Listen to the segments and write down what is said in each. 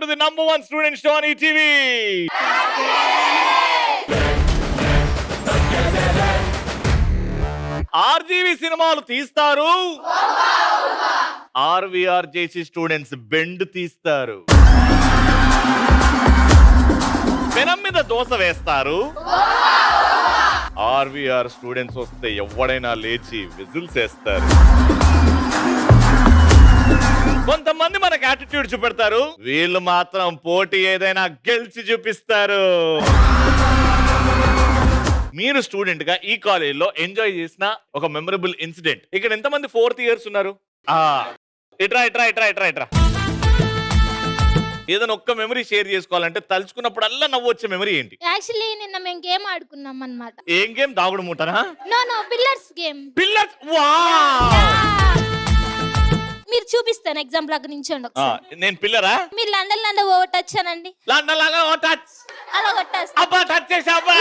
to the #1 student show on ETV. RGV సినిమాలు తీస్తారు, RVR జేసీ students bend తీస్తారు. పెనం మీద దోశ వేస్తారు, ఆర్వీఆర్ స్టూడెంట్స్ వస్తే ఎవడైనా లేచి విజిల్స్ వేస్తారు. కొంతమంది మనకు యాటిట్యూడ్ చూపెడతారు, వీళ్ళు మాత్రం పోటీ ఏదైనా గెలిచి చూపిస్తారు. మీరు స్టూడెంట్ గా ఈ కాలేజ్ లో ఎంజాయ్ చేసిన ఒక మెమరబుల్ ఇన్సిడెంట్. ఇక్కడ ఎంతమంది 4th ఇయర్స్ ఉన్నారు? ఇట్రా ఇట్రా ఇట్రా ఇట్రా ఇట్రా. ఏదైనా ఒక్క మెమరీ షేర్ చేసుకోవాలంటే తలుచుకున్నప్పుడల్లా నవ్వు వచ్చే మెమరీ ఏంటి? యాక్చువల్లీ నిన్న మేము గేమ్ ఆడుకున్నాం అన్నమాట. ఏం గేమ్? దాగుడు మూటనా? No pillars game. Pillars. Wow! మీరు చూపిస్తాను ఎగ్జాంపుల్ అక్కడ నించోండి ఒకసారి. నేను పిల్లరా? మీరు లండన్ ఓ టచ్ అనండి. London O touch. అలా కొట్టేస్తా. అబ్బా టచ్ చేసా అబ్బా.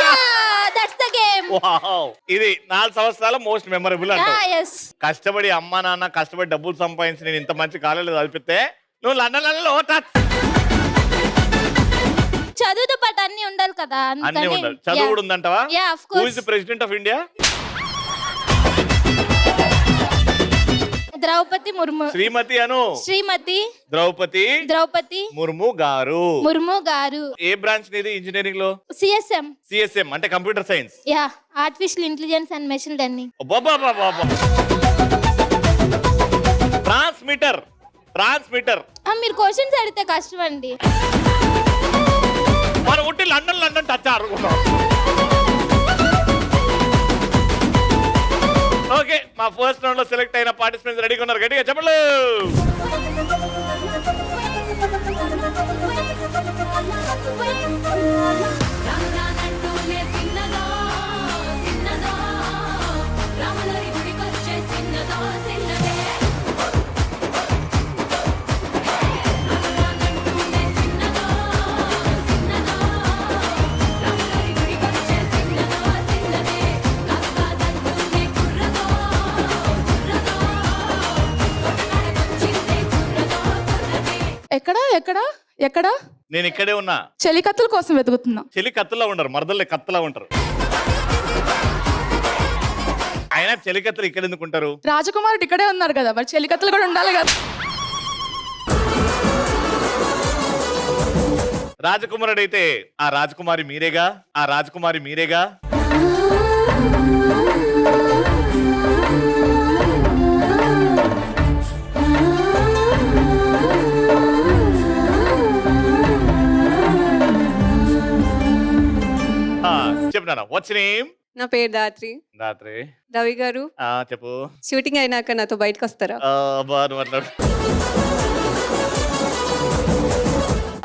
That's the game. వావ్! ఇది 4 సంవత్సరాల మోస్ట్ మెమరబుల్ అంట. yes. కష్టపడి అమ్మా నాన్న కష్టపడి డబ్బులు సంపాదించి నేను ఇంత మంచి కాలేజీలో చదివితే నువ్వు లండన్ ఓ టచ్. చదువుతో పాటు అన్ని ఉండాలి కదా. అన్ని ఉండాలి. చదువు కూడా ఉందంటవా? Yeah, of Who course. is the president of India? Draupadi Murmu. శ్రీమతి అను. శ్రీమతి ద్రౌపది ముర్ము గారు. ఏ బ్రాంచ్ నీది ఇంజనీరింగ్ లో? సిఎస్ఎం అంటే computer science. Yeah, artificial intelligence and machine learning. Transmitter. మీరు క్వశ్చన్స్ అడిగితే కష్టం అండి. మనం ఉంటే లండన్ టచ్ ఆడుకున్నాం. ఓకే, మా ఫస్ట్ రౌండ్ లో సెలెక్ట్ అయిన పార్టిసిపెంట్స్ రెడీగా ఉన్నారు. గట్టిగా చెప్పండి. ఎక్కడ? నేను ఇక్కడే ఉన్నా. చెలికత్తుల కోసం వెతుకుతున్నా. చెలి కత్తులా ఉండరు, మరదల్లే కత్తులా ఉంటారు. అయినా చెలికత్తులు ఇక్కడ ఎందుకు ఉంటారు? రాజకుమారుడు ఇక్కడే ఉన్నారు కదా, మరి చెలికత్తులు కూడా ఉండాలి కదా. రాజకుమారుడు అయితే ఆ రాజకుమారి మీరేగా. చెప్పనా? What's name? నా పేరు దాత్రి. రవి గారు చెప్పు. షూటింగ్ అయినాక నాతో బయటకు వస్తారా?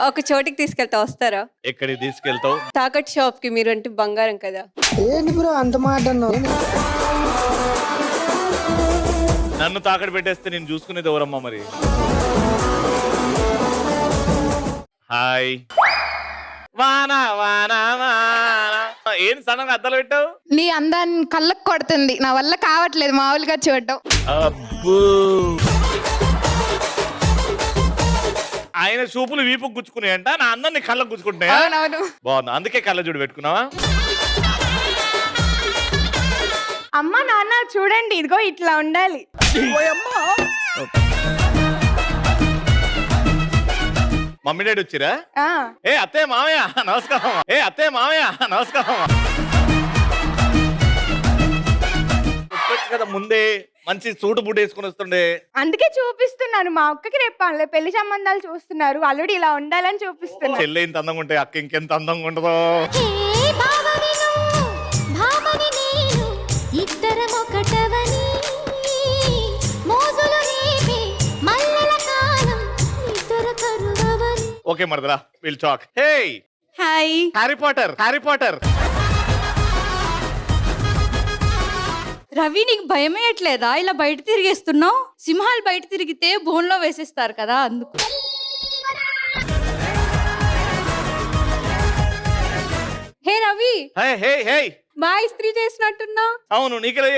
ఒక చోటికి తీసుకెళ్తా, వస్తారా? ఎక్కడికి తీసుకెళ్తావు? తాకట్టు షాప్ కి. మీరు అంటే బంగారం కదా. ఏంటి బ్రో అంత మాట అన్నావు? నన్ను తాకట్టు పెట్టేస్తే నేను చూసుకునేది ఎవరమ్మా మరి? హాయ్. వానా ఏం సడన్ అద్దాలు పెట్టావు? నీ అందాన్ని కళ్ళకు కొడుతుంది, నా వల్ల కావట్లేదు మామూలుగా చూడటం. ఆయన చూపులు వీపు గుచ్చుకున్నాయంట, నా అందరిని కళ్ళకు గుచ్చుకుంటున్నాయా? అవునవును. బాగుంది, అందుకే కళ్ళజోడు పెట్టుకున్నావా? అమ్మా నాన్న చూడండి, ఇదిగో ఇట్లా ఉండాలి. మమ్మీ డాడీ వచ్చిరా? ఏ అత్తయ్య మామయ్య నమస్కారం. కదా ముందే మంచి సూటు బూట్ వేసుకుని వస్తుండే. అందుకే చూపిస్తున్నాను, మా అక్కకి రేపు పెళ్లి సంబంధాలు చూస్తున్నారు, ఆల్రెడీ ఇలా ఉండాలని చూపిస్తున్నా. చెల్లె ఇంత అందంగా ఉంటే అక్క ఇంకెంత అందంగా ఉండదో. ఓకే మరదరా, will talk. Hey hi. Harry Potter. Ravi, నీకు భయమేయట్లేదా? ఇలా బయట తిరిగేస్తున్నావు. సింహాలు బయట తిరిగితే బోన్లో వేసేస్తారు కదా, అందుకు. హే రవి. హే బాగా ఇస్త్రీ చేసినట్టున్నా. అవును, నీకెలా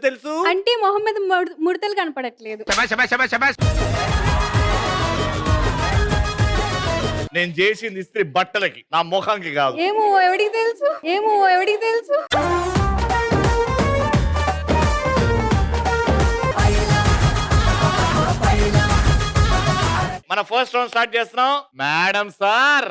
తెలుసు? అంటే మొహం మీద ముడతలు కనపడట్లేదు. నేను చేసింది ఇస్త్రీ బట్టలకి, నా ముఖంకి కాదు. ఏమో ఎవడికి తెలుసు, ఏమో ఎవడికి తెలుసు. మన ఫస్ట్ రౌండ్ స్టార్ట్ చేస్తున్నాం. మేడం సార్,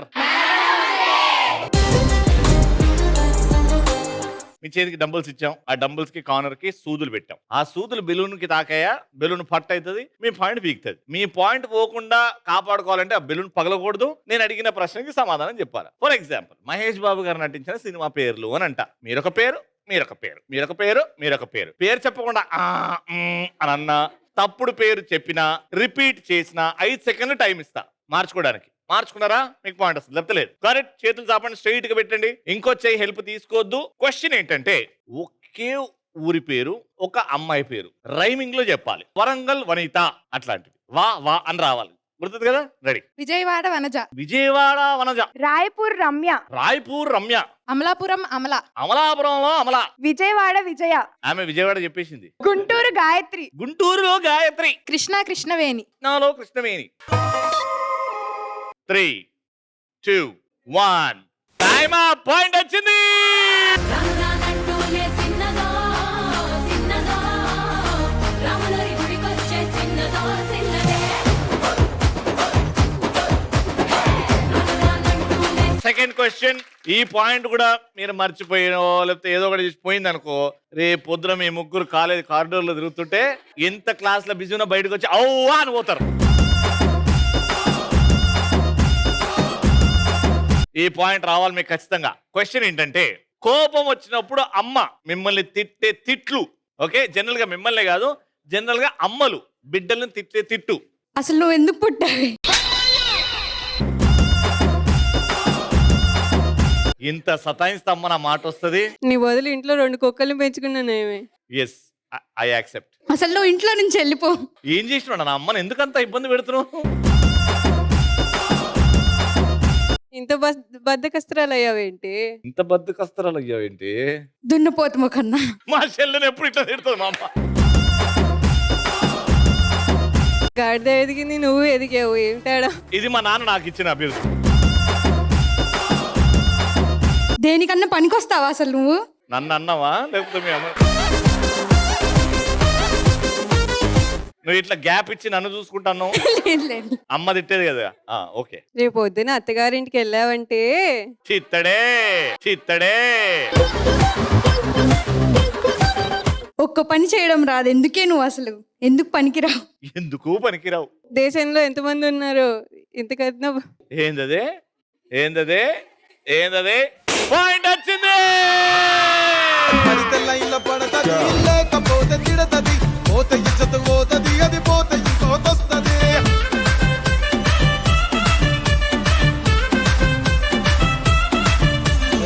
మీ చేతికి డంబుల్స్ ఇచ్చాం. ఆ డంబుల్స్ కి కార్నర్ కి సూదులు పెట్టాం. ఆ సూదులు బెలూన్ కి తాకాయా, బెలూన్ పట్టు అవుతుంది, మీ పాయింట్ పీకుతుంది. మీ పాయింట్ పోకుండా కాపాడుకోవాలంటే ఆ బెలూన్ పగలకూడదు. నేను అడిగిన ప్రశ్నకి సమాధానం చెప్పాలి. ఫర్ ఎగ్జాంపుల్, మహేష్ బాబు గారు నటించిన సినిమా పేర్లు అని అంట. మీరొక పేరు, మీరొక పేరు, మీరొక పేరు, మీరొక పేరు. పేరు చెప్పకుండా అని అన్నా, తప్పుడు పేరు చెప్పినా, రిపీట్ చేసినా 5 సెకండ్లు టైం ఇస్తా మార్చుకోవడానికి. మార్చుకున్నారా మీకు పాయింట్ వస్తుంది, లేకపోతే లేదు. కరెక్ట్. చేతులు చాపండి, స్ట్రైట్ గా పెట్టండి. ఇంకో చెయ్యి హెల్ప్ తీసుకోవద్దు. క్వశ్చన్ ఏంటంటే, ఒకే ఊరి పేరు, ఒక అమ్మాయి పేరు రైమింగ్ లో చెప్పాలి. వరంగల్ వనిత అట్లాంటివి వా వా అని రావాలి. గుర్తుంది కదా? రెడీ. విజయవాడ వనజ, విజయవాడ వనజ, రాయపూర్ రమ్య, రాయ్పూర్ రమ్య, అమలాపురం అమల, అమలాపురంలో అమల. విజయవాడ విజయ, ఆమె విజయవాడ చెప్పేసింది. గుంటూరు గాయత్రి, గుంటూరులో గాయత్రి, కృష్ణ కృష్ణవేణి, నాలో కృష్ణవేణి. 3, 2, 1 time up. పాయింట్ వచ్చింది. Second question. ఈ పాయింట్ కూడా మీరు మర్చిపోయినో లేకపోతే ఏదో ఒకటి పోయింది అనుకో, రేపు పొద్దున మీ ముగ్గురు కాలేజ్ కారిడోర్ లో తిరుగుతుంటే ఎంత క్లాస్ లో బిజీ ఉన్నా బయటకు వచ్చి అవువా అని పోతారు. ఈ పాయింట్ రావాలి మీకు ఖచ్చితంగా. క్వశ్చన్ ఏంటంటే, కోపం వచ్చినప్పుడు అమ్మ మిమ్మల్ని తిట్టే తిట్లు, ఓకే, జనరల్ గా మిమ్మల్ని కాదు, జనరల్ గా అమ్మలు బిడ్డల్ని తిట్టే తిట్టు. అసలు నువ్వు ఎందుకు పుట్టావి? ఇంత సతాయిస్తమ్మ నా మాట వస్తుంది. నీ బదులు ఇంట్లో 2 కుక్కల్ని పెంచుకున్నానేమే. Yes, I accept. అసలు నువ్వు ఇంట్లో నుంచి వెళ్ళిపో. ఏం చేసినాడు నా అమ్మని ఎందుకంత ఇబ్బంది పెడుతున్నావు? ఇంత బద్దకస్త్రాలు అయ్యావేంటి? ఇంత బద్దకస్తరాలు అయ్యావేంటి? దున్నపోతు ముఖన్నా. మా చెల్లెని ఎప్పుడు ఇట్లా తిడుతుంది మా అమ్మ. గాడిద ఎదిగింది, నువ్వు ఎదిగావు, ఏం తేడా? ఇది మా నాన్న నాకు ఇచ్చిన అభ్యర్థి. దేనికన్నా పనికొస్తావా అసలు నువ్వు? నన్ను అన్నావా లేకపోతే మీ అమ్మ? నువ్వు ఇట్లా గ్యాప్ ఇచ్చి నన్ను చూసుకుంటాను. లేదు లేదు. అమ్మ తిట్టేది కదా. ఓకే. రేపు పొద్దున అత్తగారింటికి వెళ్ళావంటే చిత్తడే చిత్తడే. ఒక్క పని చేయడం రాదు, ఎందుకే నువ్వు అసలు ఎందుకు పనికిరావు? ఎందుకు పనికిరావు? దేశంలో ఎంతమంది ఉన్నారు ఇంతకన్నా? ఏందదే ఏందదే ఏందదే? పాయింట్ వచ్చింది. పడితే లైన్ల పడతది, లేకపోతే తిడతది, పోతే ఇజ్జత్ పోతది, అది పోతే ఇంకోతొస్తది.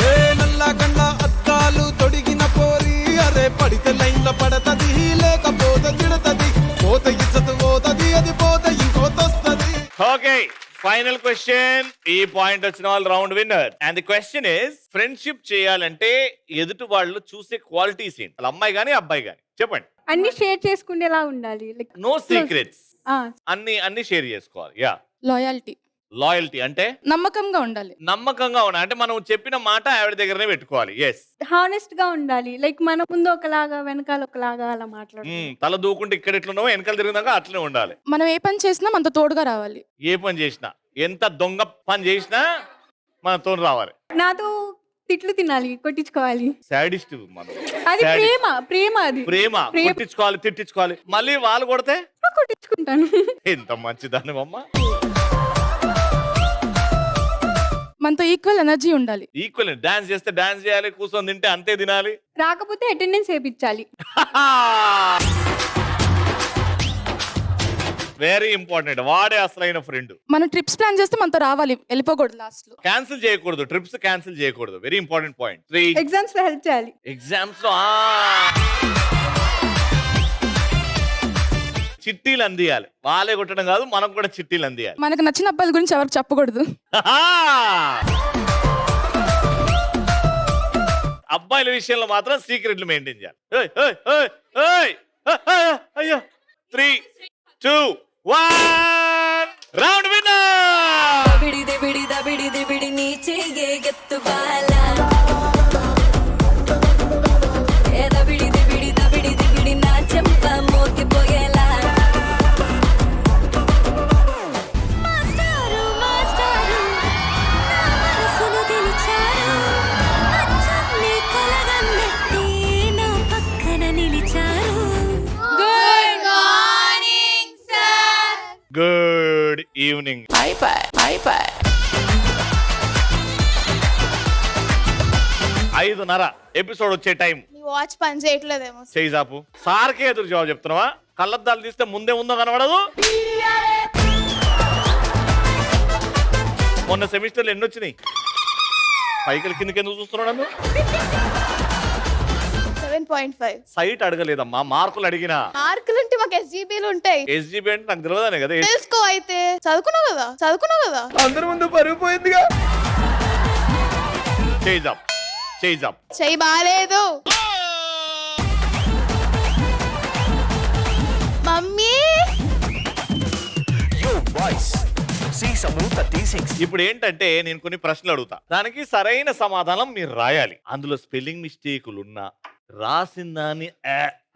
ఏ నల్ల గండ్ల అద్దాలు తొడిగిన పోరి, అరే పడితే లైన్ల పడతది, లేకపోతే తిడతది, పోతే ఇజ్జత్ పోతది, అది పోతే ఇంకోతొస్తది. Okay, final question. ఈ పాయింట్ వచ్చిన వాళ్ళు round winner. And the question is, friendship చేయాలంటే ఎదుటి వాళ్ళు చూసే క్వాలిటీస్ ఏంటి? వాళ్ళ అమ్మాయి గానీ అబ్బాయి గానీ చెప్పండి. అన్ని షేర్ చేసుకునేలా ఉండాలి. Like no secrets. అన్ని షేర్ చేసుకోవాలి. యా. లాయాలిటీ, లాయల్టీ అంటే నమ్మకంగా ఉండాలి. నమ్మకంగా ఉండాలి అంటే మనం చెప్పిన మాట ఆవిడ దగ్గరనే పెట్టుకోవాలి. ఎస్. హానెస్ట్ గా ఉండాలి. లైక్ మన ముందు ఒకలాగా వెనకాల ఒకలాగా అలా మాట్లాడాలి. తల దూకుంటే ఇక్కడ ఎట్లున్నావో వెనకాల తిరిగినాక అట్లనే ఉండాలి. మనం ఏ పని చేసినా మనతో తోడుగా రావాలి. ఏ పని చేసినా, ఎంత దొంగ పని చేసినా మనతో రావాలి. నాతో తిట్లు తినాలి, కొట్టించుకోవాలి. సాడిస్ట్ మనం. అది Sadist. ప్రేమ, ప్రేమ అది. ప్రేమ. కొట్టించుకోవాలి, తిట్టించుకోవాలి, మళ్ళీ వాళ్ళు కొడితే కొట్టించుకుంటాను. ఎంత మంచిదాన్ని అమ్మ. మనతో ఈక్వల్ ఎనర్జీ ఉండాలి. ఈక్వల్. డాన్స్ చేస్తే డాన్స్ చేయాలి, కూర్చొని తింటే అంతే తినాలి. రాకపోతే అటెండెన్స్ వేయించాలి. Very important. వాడే అసలైన ఫ్రెండ్. మనం ట్రిప్స్ ప్లాన్ చేస్తే మనతో రావాలి, వెళ్ళిపోకూడదు లాస్ట్ లో. క్యాన్సిల్ చేయకూడదు, ట్రిప్స్ క్యాన్సిల్ చేయకూడదు. Very important point. 3 ఎగ్జామ్స్ లో హెల్ప్ చేయాలి. ఎగ్జామ్స్ లో చిట్టీలు అందియాలి. వాళ్ళే కొట్టడం కాదు, మనకు కూడా చిట్టీలు అందియాలి. మనకు నచ్చిన అబ్బాయిల గురించి ఎవరికి చెప్పకూడదు. అబ్బాయిల విషయంలో మాత్రం సీక్రెట్లు మెయింటైన్ చేయాలి. అయ్యో. 3, 2, 1 రౌండ్ విన్నర్. చెయ్యే ఎత్తువాల దబిడి దిబిడి దబిడి దిబిడి నా చెంప మోగిపోయేలా మాస్టారు మాస్టారు నా మనసును గెలిచారు అచ్చం నీ కలగన్నట్టే నా పక్కన నిలిచారు good morning sir. Good evening. 5:30 episode వచ్చే టైం. నీ వాచ్ పని చేయట్లేదేమో. చేయి చాపు. సార్కే ఎదురు జవాబు చెప్తున్నావా? కళ్ళద్దాలు తీస్తే ముందే ఉందో కనబడదు. మొన్న సెమిస్టర్లు ఎన్ని వచ్చినాయి? పైకి కిందకి ఎందుకు చూస్తున్నావు నన్ను? 7.5. సైట్ అడగలేదమ్మా, మార్కులు అడిగినా. మార్కులు అంటే మాకు SGBలు ఉంటాయి. SGB అంటే నాకు తెలియదానే కదా. తెలుసుకో అయితే. చదువుకున్నావు కదా. అందరి ముందు పరుగు పోయిందిగా. చేయి చాపు. చేయి చాపు. చెయ్యి బాలేదు. మమ్మీ ఇప్పుడు ఏంటంటే నేను కొన్ని ప్రశ్నలు అడుగుతా, దానికి సరైన సమాధానం మీరు రాయాలి. అందులో స్పెల్లింగ్ మిస్టేకులు ఉన్నా, రాసిన దాన్ని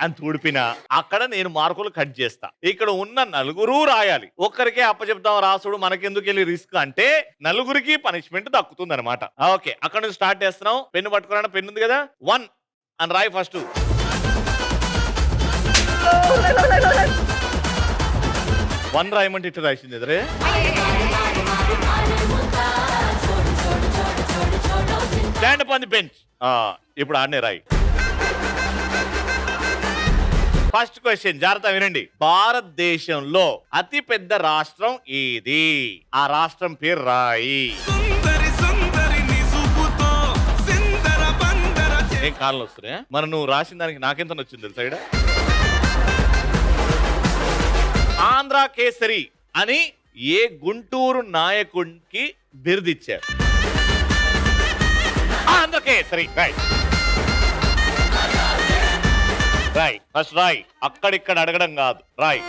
అని తుడిపినా అక్కడ నేను మార్కులు కట్ చేస్తా. ఇక్కడ ఉన్న నలుగురు రాయాలి. ఒక్కరికే అప్పచెప్తాం రాసుడు మనకెందుకు వెళ్ళి రిస్క్ అంటే నలుగురికి పనిష్మెంట్ దక్కుతుంది అనమాట. ఓకే, అక్కడ నుంచి స్టార్ట్ చేస్తున్నాం. పెన్ను పట్టుకున్నా, పెన్ను ఉంది కదా. 1 అని రాయి ఫస్ట్. 1 రాయమంటే ఇట్లా రాసింది ఎదురే. Stand up on the bench. ఇప్పుడు ఆడనే రాయి. ఫస్ట్ క్వశ్చన్ జాగ్రత్త వినండి. భారతదేశంలో అతి పెద్ద రాష్ట్రం ఏది? ఆ రాష్ట్రం పేరు రాయి. సుందరి సుందరి నీ చూపుతో సిందర బందర ఏం కాళ్ళు వస్తున్నాయా? మరి నువ్వు రాసిన దానికి నాకెంత నచ్చింది తెలుసా? ఈడ ఆంధ్ర కేసరి అని ఏ గుంటూరు నాయకుడికి బిరుదిచ్చారు? ఆంధ్ర కేసరి. రైట్ రాయ్. ఫస్ట్ రాయ్. అక్కడిక్కడ అడగడం కాదు, రాయ్.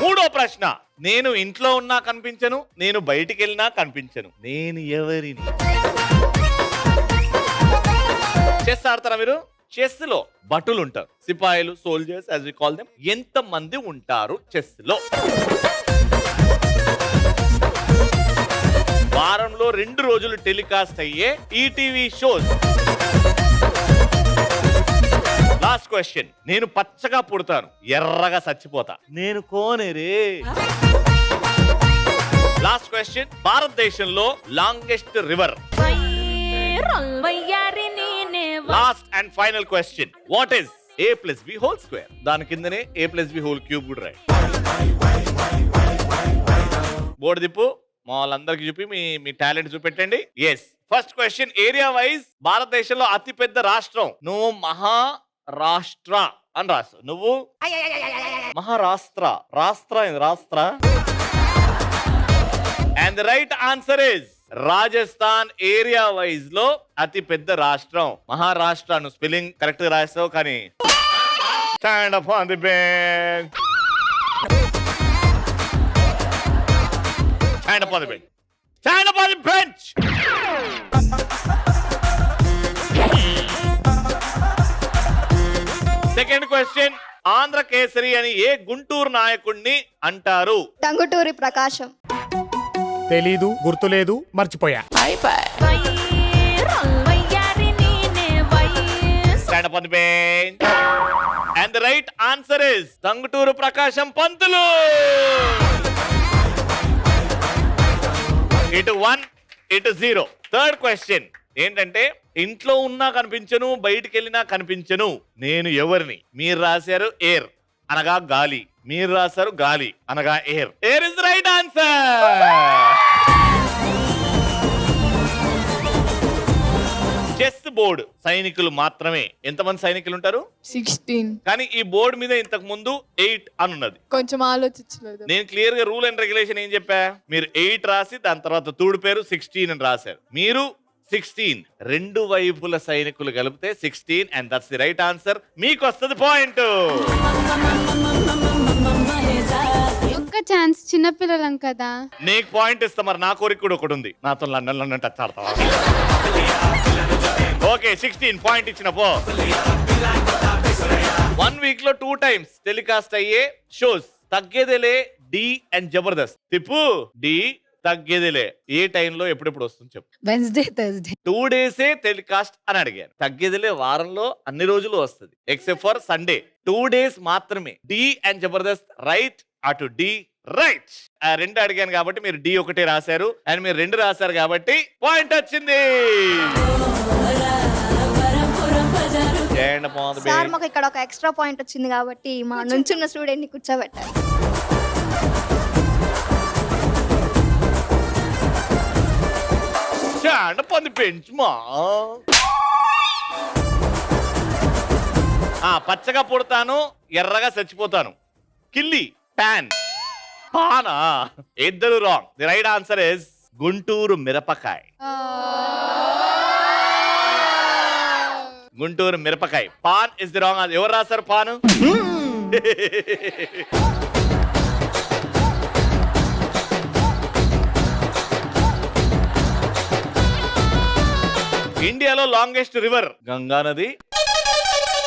మూడో ప్రశ్న. నేను ఇంట్లో ఉన్నా కనిపించను, నేను బయటికి వెళ్ళినా కనిపించను, నేను ఎవరిని? చెస్ ఆడతారా మీరు? చెస్ లో భటులు ఉంటారు, సిపాయిలు, soldiers as we call them. ఎంత మంది ఉంటారు చెస్ లో? వారంలో 2 రోజులు టెలికాస్ట్ అయ్యే ఈటీవీ షోస్. Last question. నేను పచ్చగా పుడతాను, ఎర్రగా చచ్చిపోతా, నేను కోనేరే? Last question. భారతదేశంలో longest river. Last and final question. What is a+b² దాని కిందనే a+b³ కూడా రాయి. బోర్డు దిప్పు. మా వాళ్ళందరికి చూపి మీ టాలెంట్ చూపెట్టండి. Yes. First question. Area wise భారతదేశంలో అతి పెద్ద రాష్ట్రం. నువ్వు మహారాష్ట్ర అని రాస్తావు. నువ్వు మహారాష్ట్ర. రాష్ట్ర. And the right answer is Rajasthan. Area wise లో అతి పెద్ద రాష్ట్రం మహారాష్ట్ర. నువ్వు స్పెల్లింగ్ కరెక్ట్ గా రాస్తావు కానీ. Stand up on the bench. Stand up on the bench. Stand up on the bench. Second question. Andhra kesari అని ఏ గుంటూరు నాయకుడిని అంటారు? టంగుటూరి ప్రకాశం. తెలీదు, గుర్తులేదు, మర్చిపోయా. Stand up on the bench. And the right answer is Tanguturu Prakasam Pantulu. ఇటు 1, ఇటు 0. థర్డ్ క్వశ్చన్ ఏంటంటే ఇంట్లో ఉన్నా కనిపించను, బయటికి వెళ్ళినా కనిపించను, నేను ఎవరిని? మీరు రాశారు ఎయిర్ అనగా గాలి, మీరు రాశారు గాలి అనగా air. Air is right answer. Chess board సైనికులు మాత్రమే. ఎంతమంది సైనికులు ఉంటారు? 16. కానీ ఈ బోర్డు మీద ఇంతకు ముందు 8 అని ఉన్నది. కొంచెం ఆలోచించలేదు. నేను క్లియర్ గా రూల్ అండ్ రెగ్యులేషన్ ఏం చెప్పా? మీరు 8 రాసి దాని తర్వాత తూడు పేరు 16 అని రాశారు. మీరు 16. 2 వైపుల సైనికులు కలిపితే 16 and that's the right answer. మీకు వస్తుంది పాయింట్. ఒక్క ఛాన్స్ చిన్నపిల్లలం కదా. నీకు పాయింట్ ఇస్తా, మరి నా కోరిక కూడా ఒకటి ఉంది, నాతో లండన్ టచ్ ఆడతావా? ఓకే 16 పాయింట్ ఇచ్చిన పో. 1 వీక్ లో 2 టైమ్స్ టెలికాస్ట్ అయ్యే షోస్ తగ్గేదేలే డి అండ్ జబర్దస్త్. తిప్పు డి తగ్గేదేలే ఏ టైంలో ఎప్పుడెప్పుడు వస్తుంది చెప్పు. వెన్స్డే థర్స్డే 2 డేసే టెలికాస్ట్ అని అడిగాను. తగ్గేదిలే వారంలో అన్ని రోజులు వస్తుంది ఎక్సెప్ట్ ఫర్ సండే. 2 డేస్ మాత్రమే. డి అండ్ జబర్దస్త్ రైట్, అటు డి రైట్. 2 అడిగాను కాబట్టి మీరు డి ఒకటే రాశారు అండ్ మీరు 2 రాశారు కాబట్టి పాయింట్ వచ్చింది. సార్ మాకు ఇక్కడ ఒక ఎక్స్ట్రా పాయింట్ వచ్చింది కాబట్టి మా నుంచున్న స్టూడెంట్ ని కూర్చోబెట్టారు. పొంది పెంచుమా. పచ్చగా పుడతాను ఎర్రగా చచ్చిపోతాను. కిల్లి ప్యాన్ పానా. ఇద్దరు wrong. The right answer is Guntur మిరపకాయ. గుంటూరు మిరపకాయ. Pan is the wrong answer. ఎవరు రాశారు పాను? ఇండియాలో లాంగెస్ట్ రివర్ గంగా నది.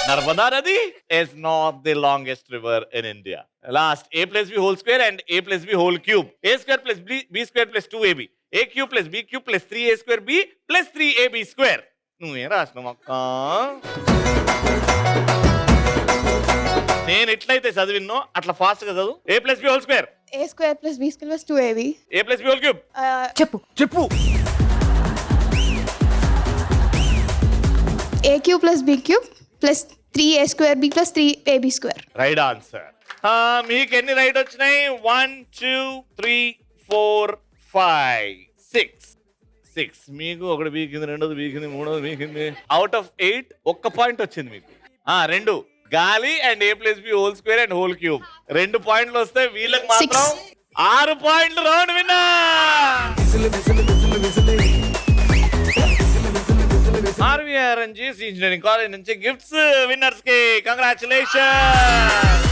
నర్మదా నది is not the longest river in India. Last, a plus b whole square and a plus b whole cube. A square plus b square plus 2ab. A cube plus b cube plus 3a square b plus 3ab square. నువ్వేం రాసినావు అక్క? నేను ఎట్లయితే చదివినో అట్లా fast గా చదువు. a plus b whole square. A square plus B square plus 2AB. a plus b whole cube. చెప్పు. A cube plus B cube plus 3A square B plus 3AB square. Right answer. మీకు ఎన్ని right వచ్చినాయి? 1 2 3 4 5 6. మీకు ఒకటి వీకింది, రెండోది వీకింది, మూడోది వీకింది. Out of 8 ఒక్క point వచ్చింది మీకు. 2 గాలి and a plus B whole square and whole cube. 2 పాయింట్లు వస్తే వీళ్ళకి మాత్రం 6 పాయింట్లు. Round winner RVRNGS engineering college నుంచి గిఫ్ట్స్ విన్నర్స్ కి కంగ్రాచులేషన్.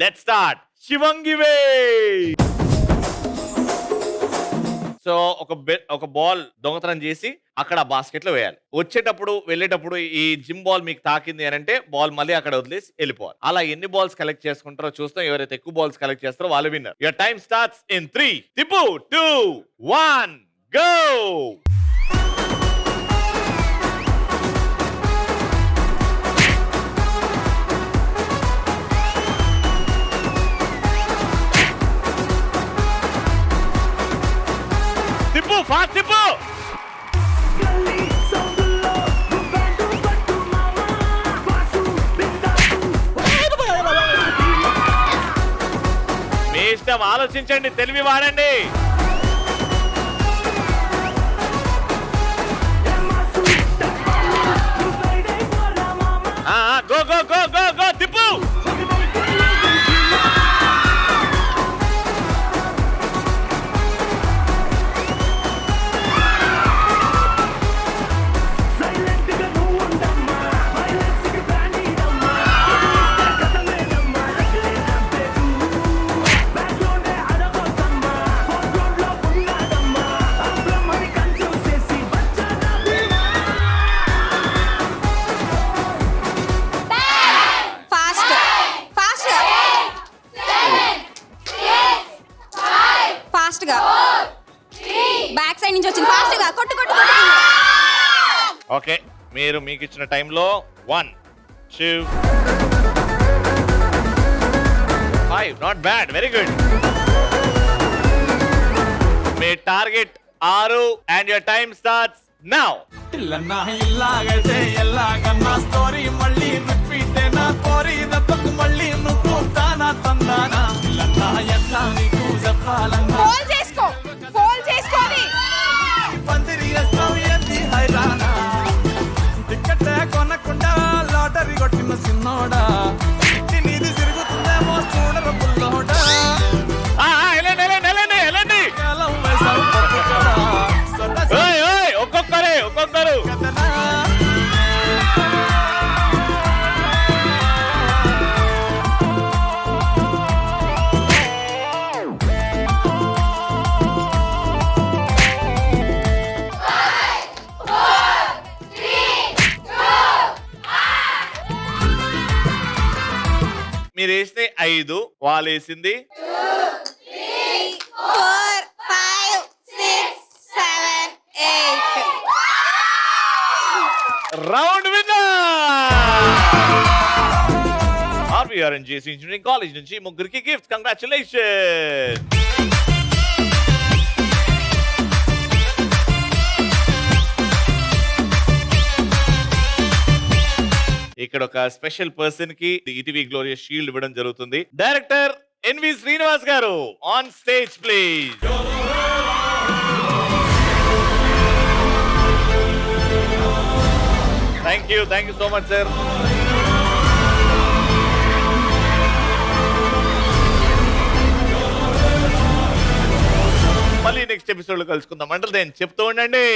Let's start. శివంగి వే. సో ఒక బాల్ దొంగతనం చేసి అక్కడ బాస్కెట్ లో వేయాలి. వచ్చేటప్పుడు వెళ్ళేటప్పుడు ఈ జిమ్ బాల్ మీకు తాకింది అని అంటే బాల్ మళ్ళీ అక్కడ వదిలేసి వెళ్ళిపోవాలి. అలా ఎన్ని బాల్స్ కలెక్ట్ చేసుకుంటారో చూస్తాం. ఎవరైతే ఎక్కువ బాల్స్ కలెక్ట్ చేస్తారో వాళ్ళు winner. Your time starts in 3 తిప్పు 2 1 గో. తిప్పు ఫాస్ట్ తిప్పు. మీ ఇష్టం, ఆలోచించండి, తెలివి వాడండి. Go go go go go తిప్పు. ఓకే, మీరు మీకు ఇచ్చిన టైంలో 1 2 5. Not bad, very good. మీ target 6 and your time starts now. ఇల్లన్నా ఇల్లాగైతే ఎల్లాగన్నా స్టోరీ మళ్ళీ రిపీట్ నా కోరి దప్పకు మళ్ళీ నువ్వు తానా తందానా. ఇల్లన్నా ఎట్లా నీకు చెప్పాలన్నా ఫోన్ చేసుకోని పందిరి వేస్తావు ఏంది హైరానా. టికెట్ కొనకుండా లాటరీ కొట్టిన సిన్నోడా. నీది తిరుగుతుందేమో చూడరు పుల్లోడా. 5 వాలేసింది 4 5 6 7 8 రౌండ్ విన్నర్ ఆర్బిఆర్ఎన్జేసి ఇంజనీరింగ్ కాలేజ్ నుంచి ముగ్గురికి గిఫ్ట్. కంగ్రాచులేషన్. ఇక్కడ ఒక స్పెషల్ పర్సన్ కి ఈటీవీ గ్లోరియస్ షీల్డ్ ఇవ్వడం జరుగుతుంది. డైరెక్టర్ ఎన్వి శ్రీనివాస్ గారు on stage please. Thank you so much sir. మళ్ళీ నెక్స్ట్ ఎపిసోడ్ లో కలుసుకుందాం. అంటే చెప్తూ ఉండండి.